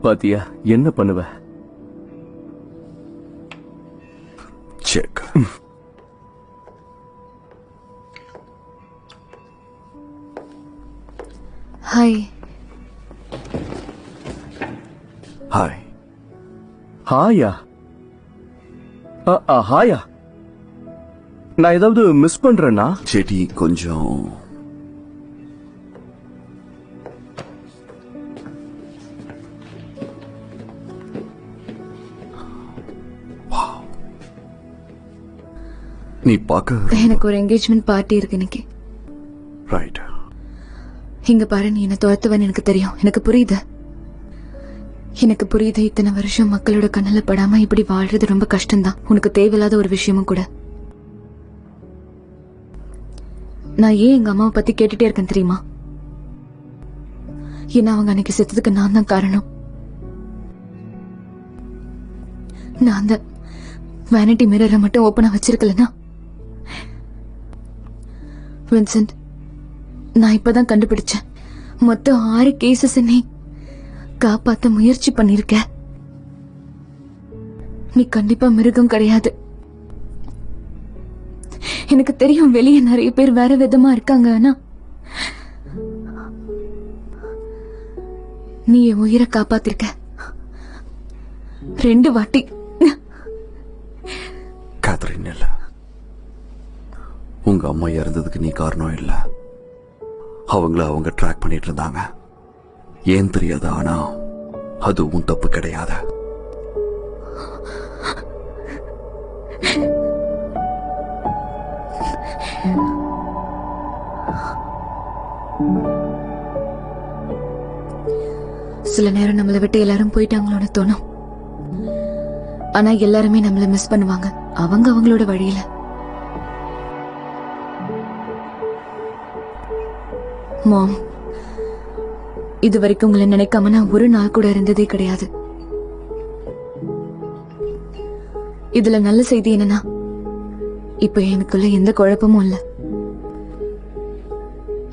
பாத்தியா என்ன பண்ணுவ? செக். ஹாய். ஹாய். ஹாயா? ஹாயா? நான் ஏதாவது மிஸ் பண்றேன்னா? செடி கொஞ்சம் நீ பார்க்க. எனக்கு ஒரு என்கேஜ்மெண்ட் பார்ட்டி இருக்கு இன்னைக்கு. ரைட். இங்க பாரு, நீ என்ன துரத்துவன்னு எனக்கு தெரியும். எனக்கு புரியுது. எனக்கு புரியுது. இத்தனை வருஷம் மக்களோட கண்ணில் படாம இப்படி வாழ்றது ரொம்ப கஷ்டம்தான். உனக்கு தேவையில்லாத ஒரு விஷயமும் கூட. நான் ஏன் எங்க அம்மாவை பத்தி கேட்டுட்டே இருக்கேன் தெரியுமா? ஏன்னா அவங்க அன்னைக்கு செத்ததுக்கு நான் தான் காரணம். நான் அந்த வேனிட்டி மிரரை மட்டும் ஓப்பனா வச்சிருக்கலனா, வின்சென்ட், நான் இப்பதான் கண்டுபிடிச்சேன். மொத்தம் 6 கேசஸ் நீ காப்பாத்த முயற்சி பண்ணிருக்க. நீ கண்டிப்பா மிருகம் கிடையாது. எனக்கு தெரியும் வெளியே நிறைய பேர் வேற விதமா இருக்காங்க. ஆனா நீ என் உயிரை காப்பாத்திருக்க 2 வாட்டி. கேத்ரின் இல்ல, உங்க அம்மா இறந்ததுக்கு நீ காரணம் இல்ல. அவங்கள அவங்க ட்ராக் பண்ணிட்டு இருந்தாங்க. ஏன் தெரியாது, ஆனா அது உன் தப்பு கிடையாது. சில நேரம் நம்மளை விட்டு எல்லாரும் போயிட்டாங்களோன்னு தோணும். ஆனா எல்லாருமே நம்மள மிஸ் பண்ணுவாங்க, அவங்க அவங்களோட வழியில. மாம், இது வரைக்கும் உங்களை நினைக்காம நான் ஒரு நாள் கூட இருந்ததே கிடையாது. இதுல நல்ல செய்தி என்னன்னா, இப்ப எனக்குள்ள எந்த குழப்பமும் இல்ல.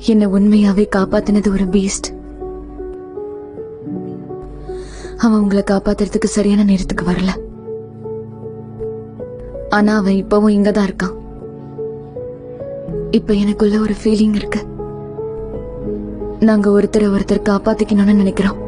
என்ன உண்மையாவே காப்பாத்தினது ஒரு பீஸ்ட். அவன் உங்களை காப்பாத்துறதுக்கு சரியான நேரத்துக்கு வரல. ஆனா அவன் இப்பவும் இங்கதான் இருக்கான். இப்ப எனக்குள்ள ஒரு ஃபீலிங் இருக்கு. நாங்க ஒருத்தரை ஒருத்தர் காப்பாத்திக்கணும்னு நினைக்கிறோம்.